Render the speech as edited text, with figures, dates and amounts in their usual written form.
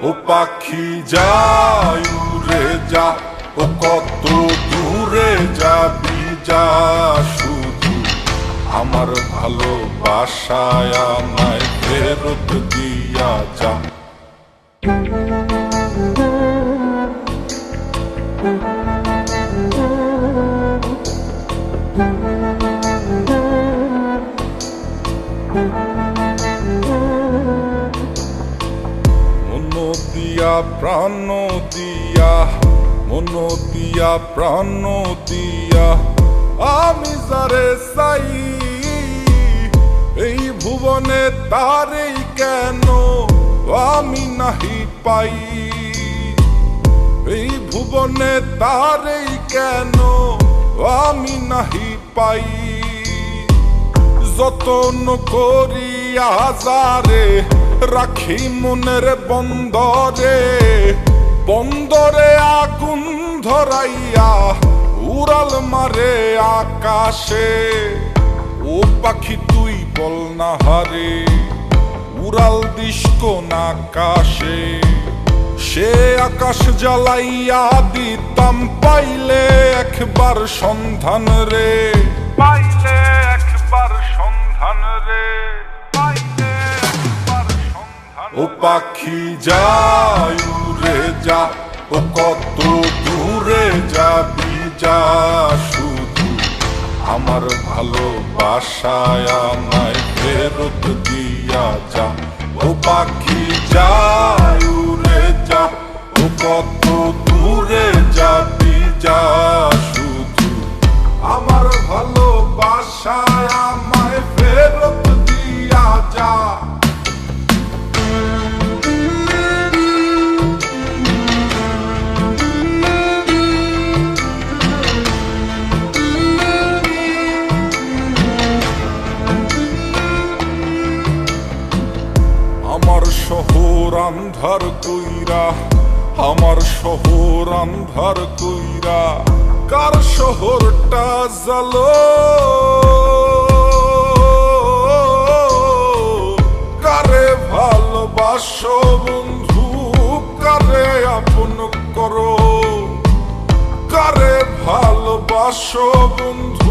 ও পাখি যায় উড়ে যা, ও কত দূরে যাবি যা, শুধু আমার ভালোবাসায় আমায় ফেরত দিয়া যা। মন দিয়া প্রাণ দিয়া, মন দিয়া প্রাণ দিয়া আমি যারে চাই, এই ভুবনে তারেই কেন আমি নাহি পাই, এই ভুবনে তারেই কেন আমি নাহি পাই। যতন করিয়া যারে রাখি মনের বন্দরে, বন্দরে আগুন ধরাইয়া উড়াল মারে আকাশে। ও পাখি তুই বল না হারে, উড়াল দিস কোন আকাশে, সে আকাশ জ্বালাইয়া দিতাম পাইলে একবার সন্ধান রে, পাইলে একবার সন্ধান রে, পাইলে একবার সন্ধান। ও পাখি যায় উড়ে যা, ও কত দূরে যাবি যা, শুধু আমার ভালোবাসায় আমায় ফেরত দিয়া যা। ও পাখি যায় উড়ে যা, ও কত দূরে যাবি যা, শুধু আমার ভালোবাসায় আমায় ফেরত দিয়া যা। আমার শহর আন্ধার কইরা, আমার শহর আন্ধার কইরা কার শহরটা জ্বালো, কারে ভালোবাসো বন্ধু, কারে আপন করো, কারে ভালোবাসো বন্ধু,